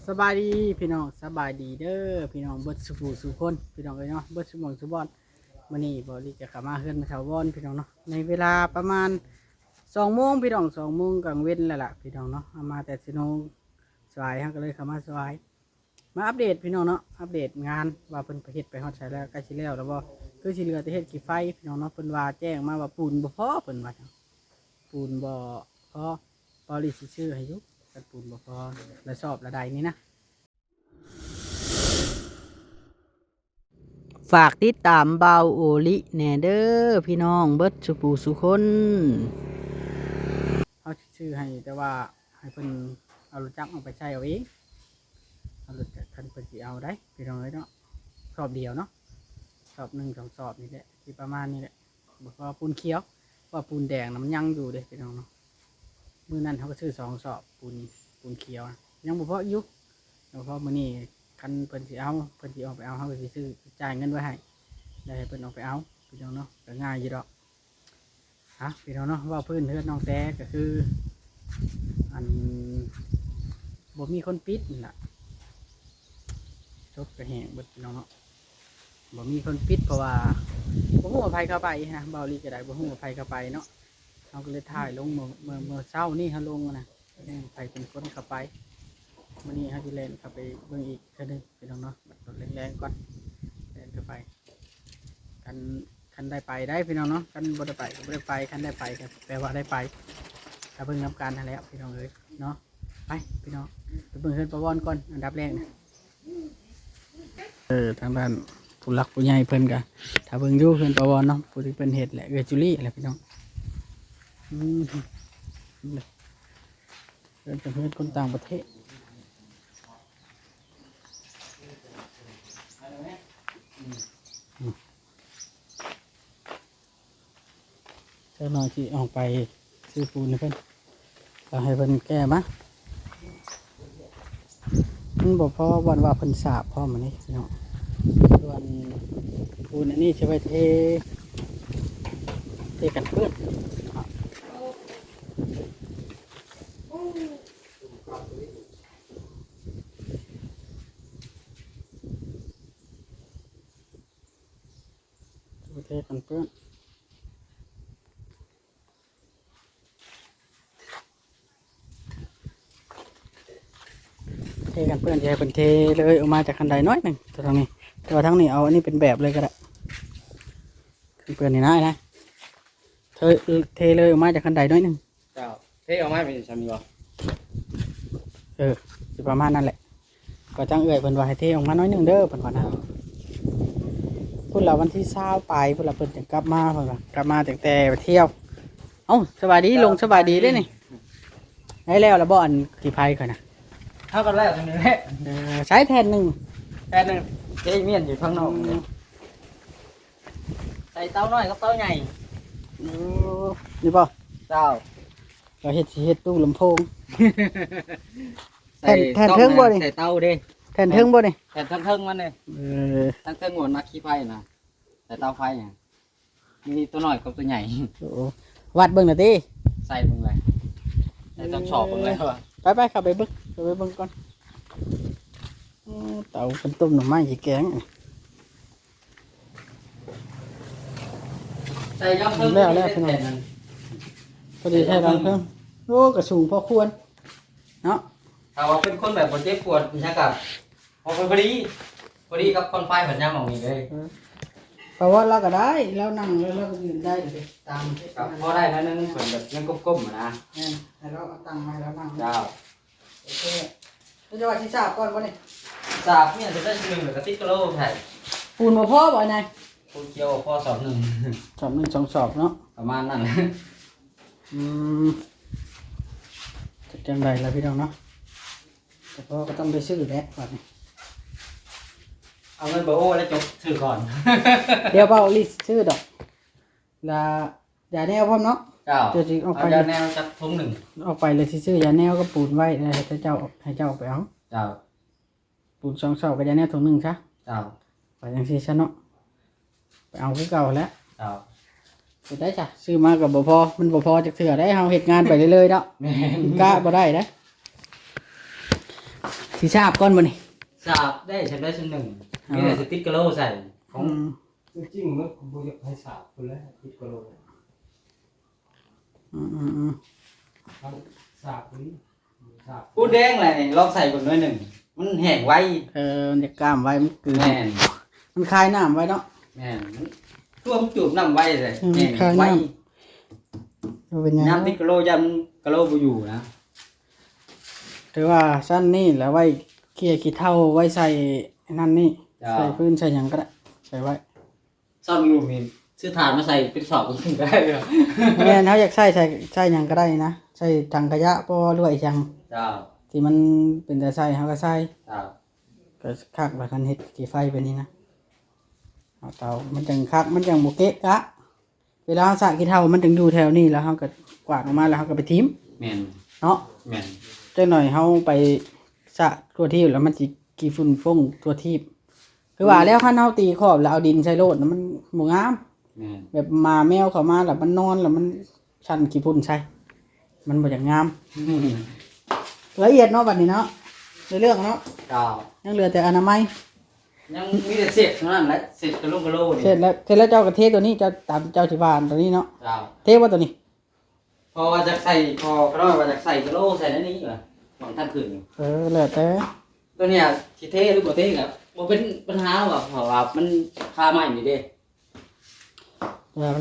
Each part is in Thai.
สบายดีพี่น้องสบายดีเด้อพี่น้องเบิดสุขสุขคนพี่น้องเอ้ยเนาะเบิดสุขสุขบอนมื้อนี้บ่ลีจะเข้ามาเฮือนมาแถวบอนพี่น้องเนาะในเวลาประมาณ2 โมงพี่น้อง2 โมงกลางเว้นแล้วล่ะพี่น้องเนาะเอามาแต่สิโนสายฮะก็เลยเข้ามาสายมาอัปเดตพี่น้องเนาะอัปเดตงานว่าเพิ่นไปเฮ็ดไปฮอดไสแล้วใกล้สิแล้วบ่คือสิเหลือแต่เฮ็ดกี่ไฟพี่น้องเนาะเพิ่นว่าแจ้งมาว่าปูนบ่พอเพิ่นว่าปูนบ่พอปอลิสิชื่อให้อยู่กันปูนบ่พอและสอบระใดนี้นะฝากติดตามเบาโอลิแหน่เด้อพี่น้องเบิดสุปูสุคนเขาชื่อให้แต่ว่าให้เพิ่นเอารถจักรเอาไปใช้เอาเองเอารถจักรคันเพิ่นสิเอาได้พี่น้องเอ้ยเนาะสอบเดียวเนาะสอบ1 2 สอบนี่แหละที่ประมาณนี้แหละบอกว่าปูนเขียวว่าปูนแดงน่ะมันยังอยู่เด้พี่น้องเนาะมื้อนั้นเขาก็ซื้อ2 สอบปูนเขียวยังบ่พออยู่แล้วพอมื้อนี้คันเพิ่นสิเอาเพิ่นสิออกไปเอาเขาก็สิซื้อจ่ายเงินไว้ให้ได้ให้เพิ่นออกไปเอาพี่น้องเนาะก็ง่ายอยู่ดอกฮะพี่น้องเนาะว่าพื้นเฮือนน้องแต่ก็คืออันบ่มีคนปิดนี่ล่ะจบกระแหงเบิดพี่น้องเนาะบ่มีคนปิดเพราะว่าบ่ฮู้ว่าไผเข้าไปนะเบาลีก็ได้บ่ฮู้ว่าไผเข้าไปเนาะเราก็เลยถ่ายลงเมื่อเช้านี่เฮาลงนะไผเป็นคนเข้าไปมื้อนี้เฮาสิเล่นเข้าไปเบิ่งอีกเทื่อนึงพี่น้องเนาะบัดรถแรงๆก่อนเล่นเข้าไปคันได้ไปได้พี่น้องเนาะคันบ่ได้ไปก็บ่ได้ไปคันได้ไปก็แปลว่าได้ไปถ้าเบิ่งนำกันนั่นแหละพี่น้องเอ้ยเนาะไปพี่น้องไปเบิ่งเฮือนประวรก่อนอันดับแรกนะทางด้านผู้หลักผู้ใหญ่เพิ่นก็ถ้าเบิ่งอยู่เฮือนประวรเนาะผู้ที่เพิ่นเฮ็ดแหละจุลี่แหละพี่น้องเพิ่นเป็นเฮือนคนต่างประเทศเจ้าหน่อยที่ออกไปซื้อปูนให้เพิ่นก็ให้เพิ่นแก้มามันบอกเพราะวันว่าเพิ่นสาบพ่อมันนี่พี่น้องส่วนปูนอันนี้จะไปเทกันเพื่อนจะไปเทกันเพื่อนเทกันเพื่อนจะให้เป็นเทเลยออกมาจากคันใดน้อยหนึ่งแต่ทางนี้แต่ว่าทั้งนี้เอาอันนี้เป็นแบบเลยก็ได้เพื่อนนี่นะเทเลยออกมาจากคันใดน้อยหนึ่งเจ้าเทออกมาเป็นชามีบ่สิประมาณนั้นแหละก็จังเอ่ยเพิ่นว่าให้เทออกมาน้อยหนึ่งเด้อเพิ่นว่านะพุ่นเราวันที่20ไปพุ่นเราเพิ่นจะกลับมาเพิ่นว่ากลับมาแต่ไปเที่ยวเอ้าสบายดีลงสบายดีเลยนี่ได้แล้วบ่อันกี่ไพ่ก่อนนะ เท่ากันแล้วตรงนี้แหละ ใช้แทนหนึ่ง แค่นึงเทเมียนอยู่ข้างนอกใส่เต้าน้อยกับเต้าใหญ่ นี่ป่ะ เจ้า เราเฮ็ดตู้ลำโพง ใส่ แทนเทิงบ่นี่ ใส่เต้าเด้ แทนเทิงบ่นี่ แทนเทิงมันเลย เออ ทั้งเทิงหวนมาขี้ไฟนะใส่เต้าไฟเนี่ยมีตัวน้อยกับตัวใหญ่ โอ้วัดเบิ่งหน่อยติ ใส่เบิ่งเลยใส่ต้องชอบเบิ่งเลยว่ะ ไปเข้าไปเบิ่งก่อนเตาเป็นต้มหน่อไม้สิแกง ใส่ย่อมเทิง แล้วพี่น้อง พอดีใช้รังเพิ่มโอ้กระสูงพอควรเนาะ ถ้าว่าเป็นคนแบบบ่เจ็บปวดนี่ฮะกับพอพอดีกับคนไฟเหมือนยามหมองนี่เลย เพราะว่าเราก็ได้เรานั่งแล้วเราก็ยืนได้เลยตามที่ กับพอได้แล้วนึงเหมือนแบบยังก้มๆนะ เนี่ยให้เราเอาตังค์มาแล้วนั่ง เจ้า โอเคเราจะว่าที่ทราบก่อนวะนี่ สาบเนี่ยจะได้หนึ่งหรือกระติกกะโลใช่ ปูนมาพ่อบ่ไง ปูเกียวพ่อสอบหนึ่ง สอบ1 2 สอบเนาะ ประมาณนั้น อืมจะจังไรแล้วพี่น้องเนาะแต่พ่อก็ต้องไปซื้อแหละก่อน เอาเงินเบอร์โอ้แล้วจบถือก่อน เดี๋ยวเปล่าลิสซื้อดอกลาอย่าแนวพร้อมเนาะ เจ้า เดี๋ยวจะออกไป เอายาแนวจักทุ่งหนึ่ง ออกไปเลยสิซื้อยาแนวก็ปูนไว้ให้เจ้าไปเอา เจ้า ปูน2 สอบกับยาแนวถุงหนึ่งซะ เจ้า ไปจังซี่ซะเนาะไปเอาคือเก่าแล้ว เจ้า ไปได้จ้ะซื้อมากับบ่พอมันบ่พอจักเทื่อได้เฮาเฮ็ดงานไปเรื่อยๆเนาะ แม่ กะบ่ได้นะเท สิทราบก่อนบ่นี่ สาบได้ฉันได้ชั้นหนึ่งมีแต่สติ๊กเกอร์ใส่ของ จริงๆมันบ่อยากให้สาบพุ่นแหล้วติดกะโหลก อืม ทั้งสาบนี้สาบ ปูแดงอะไรนี่ลองใส่ก่อนหน่อยหนึ่งมันแห้งไว มันจะกล้ามไว้มันคือ แม่น มันคายน้ำไว้เนาะ แม่นมันท่วมจูบน้ำไวเลย อืม แห้ง คลาย ไว น้ำ มันเป็นหยัง น้ำติ๊กเกอร์ยันกะโหลบ่อยู่นะ ถือว่าสั้นนี่แล้วไว้เคี่ยขี้เถ้าไว้ใส่นั่นนี่ จ้า ใส่พื้นใส่หยังก็ได้ใส่ไว้ ซ่อมรูมีซื้อถ่านมาใส่เป็นสอบก็ได้เลย แม่นเขาอยากใส่หยังก็ได้นะใส่ถังขยะปอหรือว่าอีหยัง เจ้า ที่มันเป็นแต่ใส่เขาก็ใส่ เจ้า ก็คักแบบกันเฮ็ดกี่ไฟไปนี่นะเอาเตามันจังคักมันจังบ่เกะกะ เวลาเราสระขี้เถ้ามันถึงอยู่แถวนี้แล้วเขาก็กวาดออกมาแล้วเขาก็ไปทิ้ม แม่น เนาะ แม่น จังหน่อยเขาไปสระทั่วที่แล้วมันสิกี่ฝุ่นฟงทั่วที่คือว่าแล้วคันเฮาตีขอบแล้วเอาดินใส่โลดแล้วมันบ่งาม แม่น แบบหมาแมวเข้ามาแล้วมันนอนแล้วมันชันขี้ฝุ่นใส่มันบ่อย่างงามละเอียดเนาะบัดนี้เนาะในเรื่องเนาะ เจ้า ยังเหลือแต่อนามัย ยังมีแต่เศษเท่านั้นแหละเศษกะโหลนี่ เสร็จแล้วเจ้ากระเทตัวนี้เจ้าตามเจ้าที่บ้านตัวนี้เนาะ เจ้า เทว่าตัวนี้ พอว่าจะใส่พอก็ต้องว่าจะใส่กะโหลใส่นั่นนี่เหรอของท่านคืน แล้วแต่ ตัวเนี้ยสิเทหรือบ่เทครับบ่เป็นปัญหาหรอกเพราะว่ามันค่าใหม่นี่เด้ แล้ว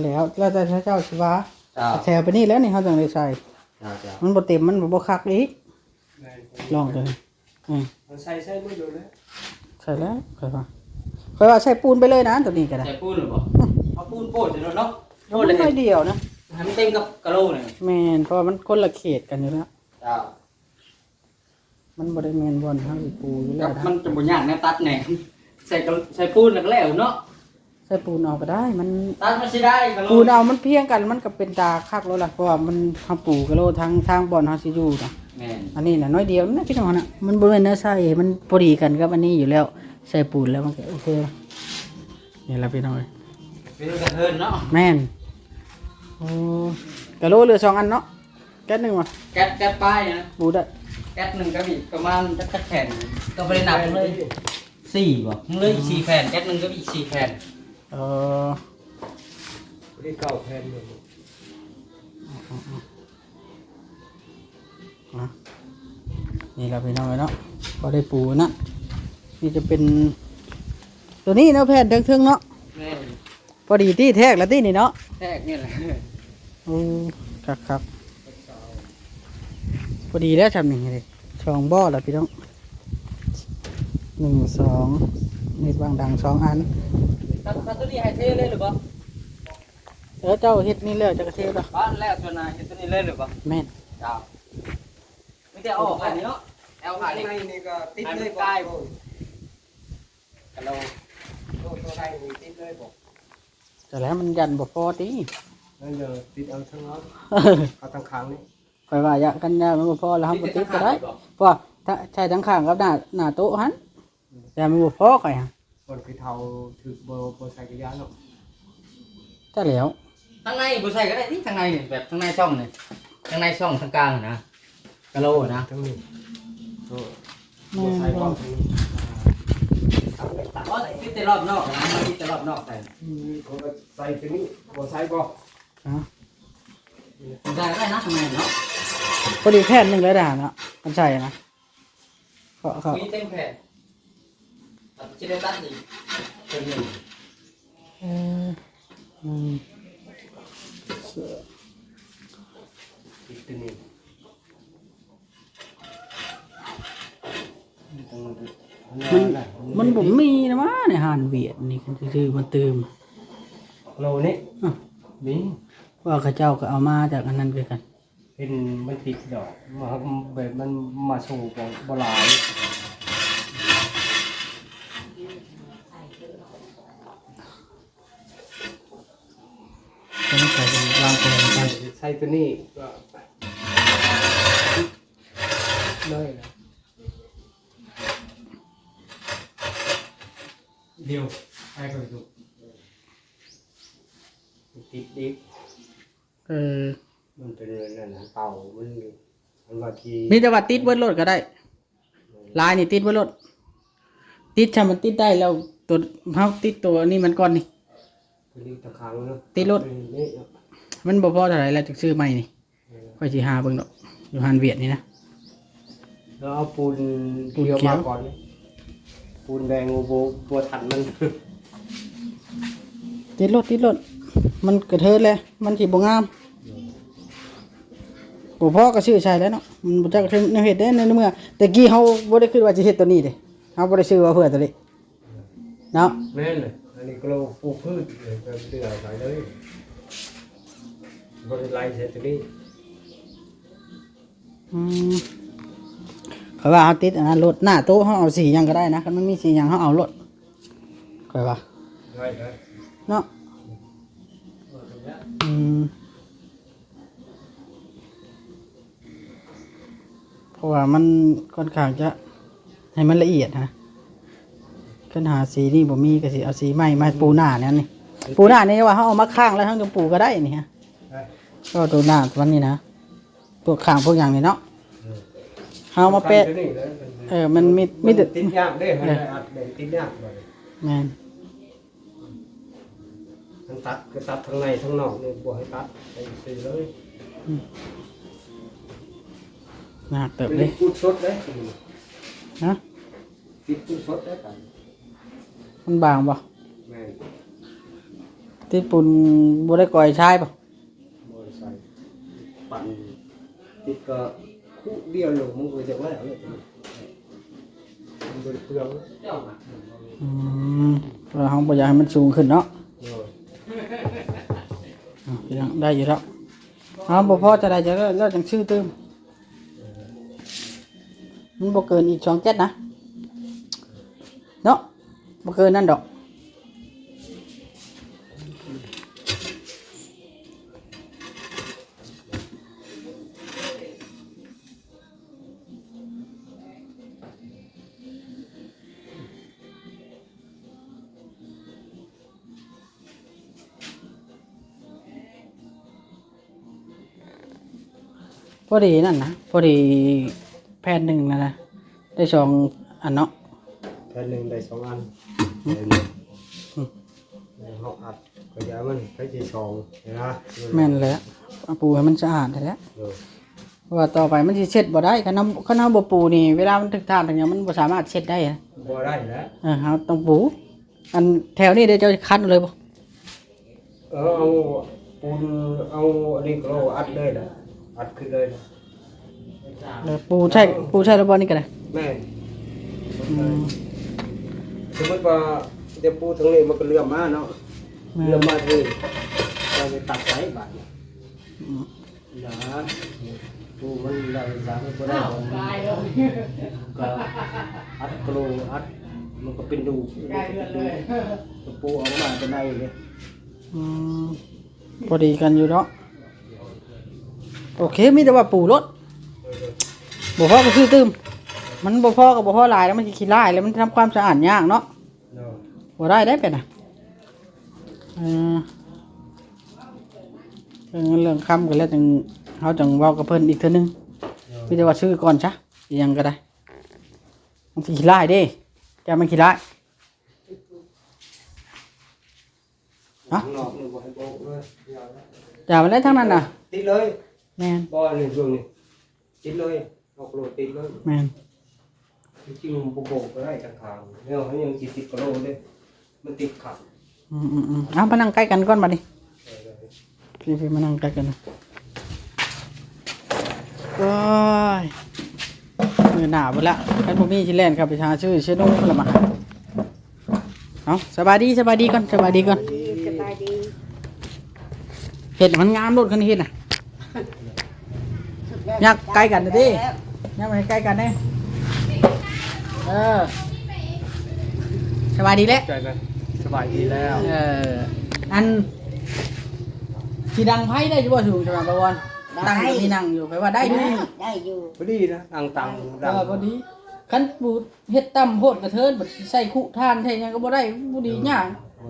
แต่เจ้าสิว่า เจ้า แถวไปนี่แล้วนี่เขาจังได้ใส่ เจ้าเจ้า มันบ่เต็มมันบ่คักอีก แม่น ลองตัวนี้ มันใส่บ่อยู่แล้ว ใช่แล้วค่อยว่าใส่ปูนไปเลยนะตัวนี้ก็ได้ ใส่ปูนหรือบ่เอาปูนโปดเดี๋ยวเนาะโป มั ดเลย นไม่เดียวนะ ให้มันเต็มกับกะโหลนี่ แม่นเพราะว่ามันคนละเขตกันอยู่แล้ว เจ้า มันบ่ได้แม่นบ่อนเฮาสิปูอยู่แล้ กั ว บ นะ มันจะบ่ยากแน่ตัดแหน่ใส่ปูนแล้วก็แล้วเนาะ ใส่ปูนเอาก็ได้ มัน ตัดมันสิได้กะโหล ปูนเอามันเพียงกันมันก็เป็นตาคักแล้วล่ะเพราะว่ามันเฮาปูกะโลทางบ่อนเฮาสิอยู่นะ แม่น อันนี้น่ะน้อยเดียวนะพี่น้องน่ะมันบ่แม่นเนื้อใส่มันพอดีกันกับอันนี้อยู่แล้วใส่ปูนแล้วมันก็โอเคนี่ล่ะพี่น้องเอ้ย เป็นกระเทินเนาะ แม่นโอ้กะโลเหลือ2อันเนาะแก๊สหนึงว่ะ แก๊สป้ายนะ ปูได้ แก๊สหนึงก็อีกประมาณจักแผ่นก็บ่ได้นับเลย4บ่มึงเลยอีก4แผ่นแก๊สหนึงก็อีก4แผ่น เออ ได้เก่าแพนอยู่ นะนี่เราไปน้อยเนาะพอได้ปูนะนี่จะเป็น ตัวนี้เนาะแผ่นทึ่งๆเนาะ แม่น พอดีที่แทกแล้วที่นี่เนาะ แทกนี่แหละ โอ้ครับพอดีแล้วทำอย่างไงเลยช่องบ่อแล้วพี่น้อง1 2นี่วางดัง2อัน ตัดตัวนี้ให้เทเลยหรือเปล่า เจ้าเฮ็ดนี่แล้วจะกระเทปะ บ้านแรกตัวนายเห็นตัวนี้เลยหรือเปล่า แม่น จ้าไม่ได้เอาออกผ่านนี้เนาะเอาผ่านนี้ ในนี่ก็ติดเลย ใกล้บ่กะโหล ตัวไทยนี่ติดเลยบ่ แต่แล้วมันยันบ่พอติ นั่นเด้อติดเอาทั้งนั้นเอาทั้งคางนี่ คอยว่าอยากกันยามันบ่พอแล้วครับบ่ติดก็ได้เพราะว่าถ้าใช้ทั้งข้างกับหน้าโต๊ะหันแต่มันบ่พอค่อยฮะ คนคือเฒ่าถือบ่ใส่กระยาเนาะ ถ้าแล้ว ทางในบุใส่ก็ได้ที่ทางในนี่แบบทางในช่องนี่ทางในช่องทางกลางนะกะโหลนะ ทั้งนี้ตัว แม่ บ่ใส่บ่ น ทั้งนี้ อ๋อติดแต่รอบนอกนะมันติดแต่รอบนอกใส่ เขาก็ใส่ตัวนี้บ่ใส่บ่ อ่ะ ใส่ก็ได้นะทางในเนาะ พอดีแผ่นหนึงแล้วด่าเนาะมันใช่นะเขา มีเต็มแผ่นตัดชิ้นได้ตัดอีกเป็นหนึ่ง เอออืม ติดตัวนี้ มันบ่มีนะวะในหานเวียดนี่กันซื่อๆมันเติม โลนี่ อ่ะ นี่ ว่าเขาเจ้าก็เอามาจากอันนั้นคือกัน เป็นมันติดดอกมาแบบมันมาสู่บ่หลาย ต้องใส่เป็นวางแผนกัน ใส่ตัวนี้ก็เลยนะเดียวใส่ไปดูติดดิบ เออ มันเป็นนั่นนะเป่ามันว่าที มีแต่ว่าติดเบิดรถก็ได้ ลายนี่ติดไว้รถติดถ้ามันติดได้แล้วตัวเฮาติดตัวนี้มันก่อนนี่ นี่ตะขังเนาะ ติดรถ นี่ มันบ่พอเท่าไหร่แล้วจึงซื้อใหม่นี่ค่อยสิหาเบิ่งดอกอยู่ฮันเวียดนี่นะ แล้วเอาปูน ปูน เขียว เขียว มาก่อนนี่ปูนแดงโอโบบัวทันมัน ติดรถมันกระเทิดเลยมันสิบ่งามบ่พอก็ซื้อใช้แล้วเนาะมันบ่จักถึงแนวเฮ็ดได้ในเมื่อแต่กี้เฮาบ่ได้คิดว่าสิเฮ็ดตัวนี้เด้เฮาบ่ได้ซื้อว่าเพื่อตัวนี้เนาะ แม่นเลยอันนี้ก็เราปลูกพืชเลยก็เดือดไปเลยบริไลเสร็จตรงนี้ ข่อยว่าเฮาติดอันนั้นรถหน้าโต๊ะเฮาเอาสีหยังก็ได้นะคันมันมีสีหยังเฮาเอารถข่อยว่า ได้ได้ เนาะเพราะว่ามันค่อนข้างจะให้มันละเอียดนะคันหาสีนี่บ่มีก็สิเอาสีใหม่มาปูหน้าเนี่ยนี่ปูหน้านี่ว่าเฮาเอามาข้างแล้วทั้งจะปูก็ได้นี่ฮะ ได้ ก็ตัวหน้าวันนี้นะพวกข้างพวกอย่างนี้เนาะเฮามาแปะ ตัวนี้เลย มันมีแต่ ติดยากเด้ให้ได้อัดได้ติดยากเลย แม่น ทั้งตัดก็ตัดทั้งในทั้งนอกนี่บ่ให้ตัดไปซื้อเลย หนักเติบ เป็น เลย พูดสดเลย นะ ติดพูดสดได้กัน มันบางบ่ แม่น ที่ปุ่นบ่ได้ก่อยใช้ป่ะ บ่ได้ใส่ปั่นติดก็คู่เดียวลงมึงก็จะว่าเอาเลยมันบ่ได้เปลืองเลย เราห้องบ่อยากให้มันสูงขึ้นเนาะ โอ้ย ยังได้อยู่แล้วเอาบ่พอจะได้จะแล้วจังชื่อเติมมันบ่เกินอีก2 7นะเนาะบ่เกินนั่นดอกพอดีนั่นนะพอดีแผ่นหนึ่งนะได้2 อันเนาะ แผ่นหนึ่งได้2 อันเฮาอัดก็อย่ามันไปที่2นะ แม่นแล้วเอาปูให้มันสะอาดได้แล้ว เออ เพราะว่าต่อไปมันสิเช็ดบ่ได้คันเฮาบ่ปูนี่เวลามันถึกทานถึงหยังมันบ่สามารถเช็ดได้นะ บ่ได้แล้ว เฮาต้องปูอันแถวนี้เดี๋ยวจะคัดเลยบ่ เอาปูนเอาอันนี้ก็เอาอัดเลยนะอัดขึ้นเลยนะ ปูใช่ระบบนี่ก็ได้ แม่สมมติว่าเดี๋ยวปูทางนี้มันก็เลื่อมมาเนาะเลื่อมมาที่เราไปตัดสายบาดเนี่ยนะปูมันได้สามก็ได้ก็อัดกลูอัดมันก็เป็นดูปูออกมาเป็นได้เลย พอดีกันอยู่เนาะโอเคมีแต่ว่าปูรถบ่พอก็ซื้อตื้มมันบ่พอก็บ่พอหลายแล้วมันสิขี้ลายแล้วมันทำความสะอาดยากเนาะบ่ได้เป็นน่ะเรื่องคำกันแล้วจังเฮาจังเว้ากับเพิ่นอีกเทื่อนึงมีแต่ว่าซื้อก่อนซะอีหยังก็ได้มันสิขี้ลายเด้จะมันขี้ลาย ฮะนอกนี่บ่ให้โบกเลย จ่ามันได้ทั้งนั้นน่ะ ติดเลย แม่น บ่นี่ช่วงนี้ติดเลยออกโลดติดเลย แม่น จริงๆมันโบกก็ได้ทางเนี่ยเขายังติดกระโหลกเลยมันติดขัด เอามานั่งใกล้กันก่อนบัดนี้พี่มานั่งใกล้กันนะโอ้ยมือหนาวไปละท่านพวกนี้ชิแลนครับไปหาชื่อนุ่งพละมาเอาสบายดีก่อนสบายดีก่อน สบายดี เห็ดมันงามรถคันนี้เห็ดน่ะยักใกล้กันนะดิยักมาใกล้กันเด้สบายดีแล้ว ใจไหมสบายดีแล้ว อันที่ดังไพ่ได้อยู่บ่ถูกใช่ไหมประวันตั้งอยู่ที่นั่งอยู่ไปว่าได้อยู่ ได้อยู่ พอดีนะอังตังดัง พอดีคันปูเฮ็ดตั้มโพดกระเทินบัดใส่คุทานแท้ยังก็บ่ได้บ่ดีหยัง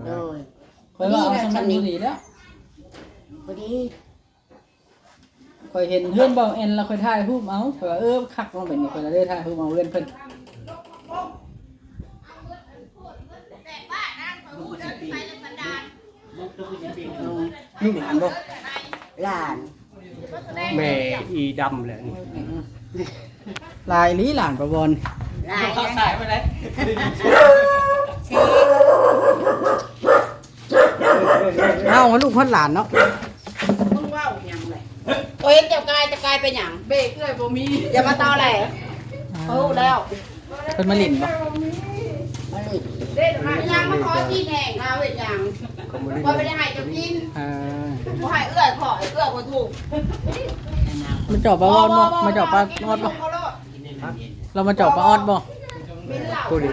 โดย ข่อยว่าเอาสำนักบ่ดีแล้ว พอดี ข่อยเห็นเพื่อนเบาเอ็นแล้วข่อยถ่ายรูปเอาข่อยว่าคักลงไปนี่ข่อยเลยถ่ายรูปเอาเล่นเพิ่น นี่หลานบ่ หลาน แม่อีดำแหละนี่ ลายลีหลานประบอล หลาน เขาถ่ายไปไหน เอ้าลูกคนหลานเนาะ มึงว่าอย่างไรโอ้ยจะกลายเป็นอย่างเบรกเลยบ่มีอย่ามาตอแหลเขาแล้ว เพิ่นมาลิ้นบ่ มาลิด เด็ดมายังมาขอที่แหน่งเราเห็นอย่าง ก็บ่ได้ ว่าไม่ได้ให้จะกิน เออ บ่ให้เอื้อยขอเอื้อยบ่ถูก มันเจาะปลาออดบ่มาเจาะปลาออดบ่เรามาเจาะปลาออดบ่ ตัวนี้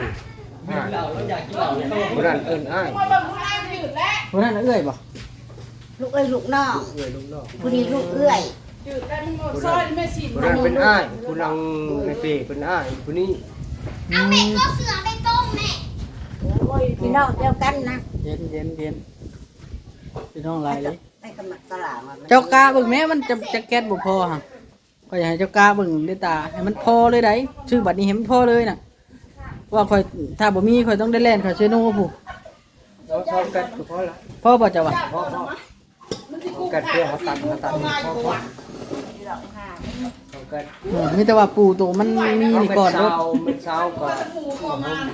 เราอยากกินเหล้าเนี่ย บ่นั่นเอิ้นอ้าย ว่าบ่ผู้อ้ายจืดแล้ว คนนั้นน่ะเอื้อยบ่ ลูกเอ้ยลูกน้อง เอื้อยลูกน้อง ผู้นี้ลูกเอื้อย จืดแล้วมึงซอยแม่สิ ผู้นั้นเป็นอ้ายผู้นังในเปเป็นอ้ายผู้นี้ อืม พี่น้องเดียวกันนะ เย็นพี่น้องหลายเลย ไปกำลังตลาดมา เจ้ากาเบิ่งแม่มันจะแก๊สบ่พอหั่นก็อยากให้เจ้ากาเบิ่งด้วยตาให้มันพอเลยได้ชื่อบัดนี้ให้มันพอเลยน่ะว่าข่อยถ้าบ่มีข่อยต้องได้แล่นเข้าเชโน่ผู้ เราชอบกันก็พอละ พอบ่เจ้าว่า พอกันเพื่อเขาตัดพอพอกัน มีแต่ว่าปูตัวมันมีนี่ก่อนรถ มันเช้าก่อน หมูของมัน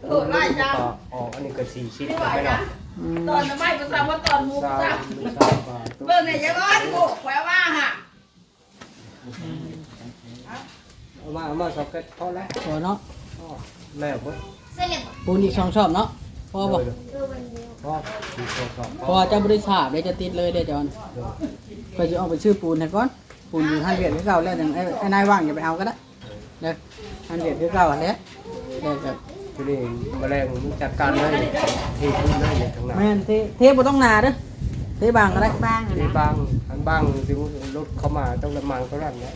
เออไล่จ้าอ๋ออันนี้ก็40ไม่หรอก อืม ตอนไม่ภาษาว่าตอนหมู เช้า จ้ะ มันเช้าก่อน เบิ่งเนี่ยยังอ้อนกูแขวว่าฮะ เอามาชอบกันพอแล้ว พอเนาะ แม่บ่ ปูนอีก2ชอบเนาะพอบ่ พอมีโทรศัพท์ พอเจ้าบริษัทเดี๋ยวจะติดเลยเด้อจอนข่อยสิเอาไปชื่อปูนให้ก่อนปูนอยู่ห้านเวียดคือเก่าแล้วจังไอ้นายว่างอย่าไปเอาก็ได้เด้อห้านเวียดคือเก่าอันเด้อแล้วก็ ทีนี้แมลงมันจัดการได้ที่คุณได้อย่างทั้งนั้น แม่นเทบ่ต้องหนาเด้อเทบางก็ได้ บ้าง ที นะ นี้บางอันบางที่รถเข้ามาต้องละมังเขาลั่นเนี่ย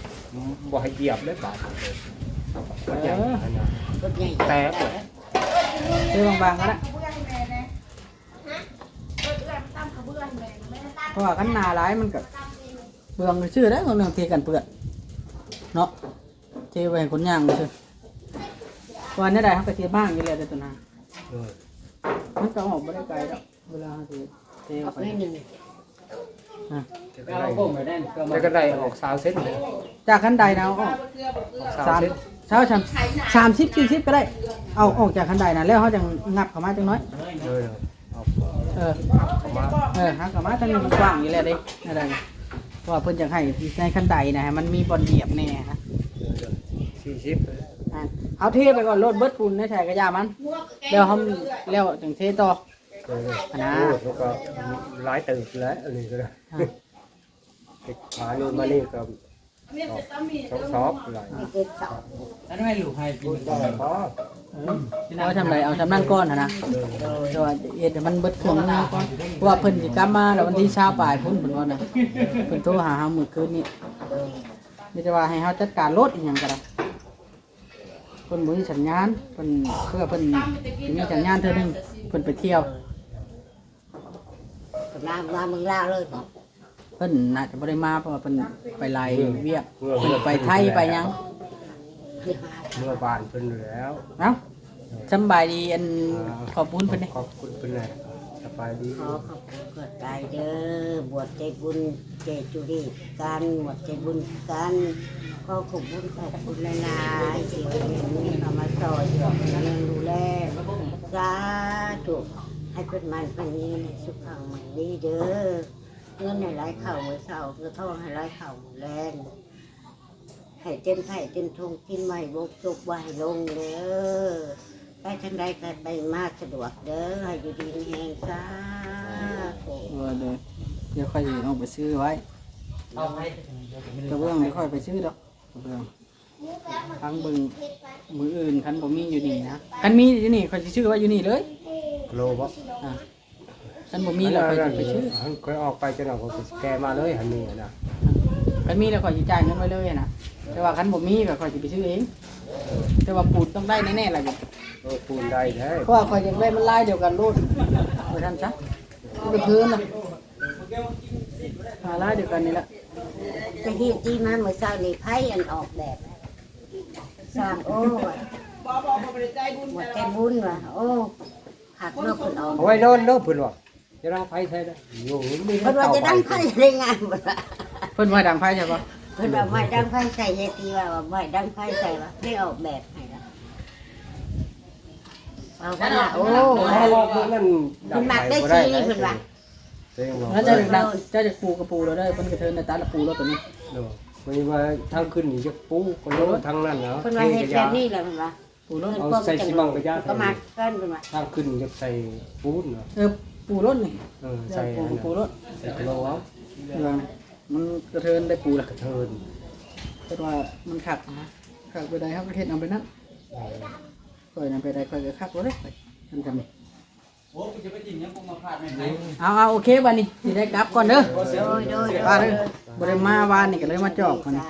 บ่ให้เหยียบเลยบาดเลยก็ใหญ่ขนาด รถใหญ่ แตกเลย เทบางๆก็ได้เพราะว่าคันหนาหลายมันก็เปลืองชื่อได้คนหนึงเทกันเปื้อนเนาะเทไว้ให้คนย่างซื่อว่าเนี่ยได้เฮาก็เทบ้างอยู่แล้วเด้อตัวนา เออ มันก็ออกบ่ได้ไกลดอกเวลาเทออกไป นิดหนึ่ง แต่ก็ได้ออกสาวเส้นเลย จากคันใดนะเอาออก สาวเส้น เช้า30 40ก็ได้เอาออกจากคันใดนะแล้วเขาจะงับเข้ามาจังน้อย เลยออก เออ เข้ามา หักเข้ามาทางนี้มันกว้างอยู่แล้วเด้อะไรเพราะว่าเพิ่นอยากให้ในคันใดนะให้มันมีบอลเหยียบแน่ฮะ 40เลย เอาเทไปก่อนรถเบิดปูนในแถกระยามันแล้วเขาแล้วจังเทต่อ เลย นะ แล้วก็หลายตึกแล้วอันนี้ก็ได้ขานี่มานี่ก็ชอบหลาย ไม่เกินสอง แล้วไม่หลูกให้กิน ก็พอ เอาทำไรเอาทำนั่นก้อนนะแต่ว่าเอ็ดให้มันเบิดเครื่องนึงก่อนเพราะว่าเพิ่นสิกลับมาแล้ววันที่20ปลายพุ่นเพิ่นว่านะเพิ่นโทรหาเฮามื้อคืนนี้มีแต่ว่าให้เฮาจัดการรถอีหยังก็ได้เพิ่นบ่มีสัญญาณเพิ่นเพื่อเพิ่นสิมีสัญญาณเทื่อนึงเพิ่นไปเที่ยว กำลังมาเมืองลาวเลยบอก เพิ่นน่าจะบ่ได้มาเพราะว่าเพิ่นไปไล่เวียกเพิ่นไปไทยไปหยัง เมื่อบ้านเพิ่นแล้ว เอ้าสำบายดีอันขอบคุณเพิ่นเด้ ขอบคุณเพิ่นเลยสบายดี ขอขอบคุณเกิดใจเด้อบวชใจบุญเจจุรีกันบวชใจบุญกันขอขอบคุณขอบคุณหลายๆที่วันนี้เอามาสอนเรื่องดูแลสาธุให้เป็นมันเป็นนี้ในสุขขังมันดีเด้อเงินให้ไหลเข่ามือเศร้าเงินทองให้ไหลเข่ามือแรงให้เต้นไข่เต้นทงกินใหม่บกจุกไว้ลงเด้อไปทางใดก็ไปมาสะดวกเด้อให้อยู่ดีมีแหงสาธุ เดี๋ยวค่อยเอาไปซื้อไว้ เอาให้ กระเบื้องเดี๋ยวค่อยไปซื้อดอกกระเบื้องทั้งเบิ่งมืออื่นคันบ่มีอยู่นี่นะคันมีอยู่นี่ค่อยสิซื้อไว้อยู่นี่เลย โลบ่ อ่าคันบ่มีแล้วค่อยสิไปซื้อ เคยออกไปจะหน่อยก็แกมาเลยหันนี่นะ คันมีแล้วค่อยสิจ่ายเงินไว้เลยนะแต่ว่าคันบ่มีก็ค่อยสิไปซื้อเองแต่ว่าปูนต้องได้แน่ๆล่ะอยู่ ปูนได้แท้ เพราะว่าค่อยอยากได้มันลายเดียวกันโลดไปทำซะมันก็พื้นน่ะหาลายเดียวกันนี่แหละ จะที่ที่มาเมื่อเช้านี่ไพ่อันออกแบบสร้างโอ้ บ่บ่บ่ได้ใจบุญ หมดใจบุญว่ะโอ้ หักเลิกคนออก เอาไว้นอนเด้อเพิ่นว่าจะดังไฟใช่ได้โอ้ยมี เพิ่นว่าจะดังไฟได้งานบ่ล่ะ เพิ่นว่าดังไผใช่ปะ เพิ่นว่าไม่ดังไฟใส่ยายตีว่าไม่ดังไฟใส่ว่าได้ออกแบบให้ละเอาว่าน่ะโอ้ เพราะว่าพวกนั้น เพิ่นมักได้สีนี่เพิ่นว่า เจ้าว่า แล้วเจ้าจะดังเจ้าจะปูกระปูเราได้เพิ่นกระเทินในตาละปูรถตัวนี้ เนาะวันนี้ว่าทางขึ้นนี่จะปูคนรถทางนั้นเนาะ เพิ่นว่าเฮ็ดแบบนี้แหละเพิ่นว่า ปูรถ เอาใส่ซีมังกระยา ก็มาเกินเพิ่นว่า ทางขึ้นจะใส่ปูนเนาะ ปูรถนี่ ใส่ ปูปูรถ ใส่กระโหลก มันกระเทินได้ปูละ กระเทิน เพิ่นว่ามันขัดนะขัดไปได้ครับประเทศเอาไปนั่นค่อยนำไปได้ค่อยก็ขัดบ่ได้ท่านจำ โอ้กูจะไปกินยังกูมาพลาดไม่ไหน เอาโอเคบัดนี้สิได้กลับก่อนเด้อ โดย ป้าเด้อบ่ได้มาวานนี่ก็เลยมาจอบก่อนนี่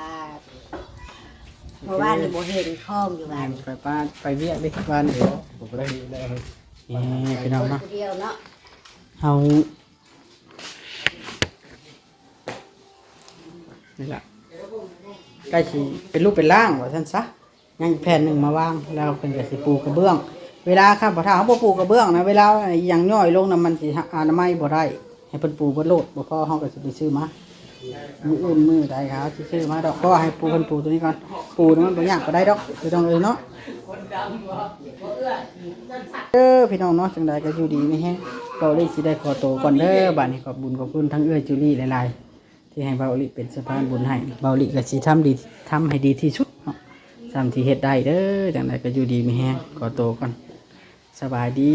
เพราะว่านี่บ่เห็นคลองอยู่บ้าน ไปป้าไปเวียกดิวานนี่ ผมก็ได้ นี่พี่น้องเนาะ เดียวเนาะ เฮานี่ล่ะใกล้สิเป็นรูปเป็นร่างว่าซั่นซะยังอีกแผ่นหนึงมาวางแล้วเพิ่นก็สิปูกระเบื้อง เวลาครับถ้าเขาบ่ปูกระเบื้องนะเวลาอย่างย่อยลงน่ะมันสิอนามัยบ่ได้ให้เพิ่นปูบ่โลดบ่พอเฮาก็สิไปซื้อมามื้ออื่นมื้อใดครับสิซื้อมาดอกก็ให้ปูเพิ่นปูตัวนี้ก่อนปูนี่มันบ่ยากก็ได้ดอกคือต้องเนาะพี่น้องเนาะจังใดก็อยู่ดีมีแฮงเบาลี่สิได้ขอโตวก่อนเด้อบัดนี้ขอบบุญขอบคุณทั้งเอื้อจุลี่หลายๆที่ให้เบาลี่เป็นสะพานบุญให้เบาลี่ก็สิทำให้ดีที่สุดเนาะตามที่เฮ็ดได้เด้อจังใดก็อยู่ดีมีแฮงขอโตวก่อนสบายดี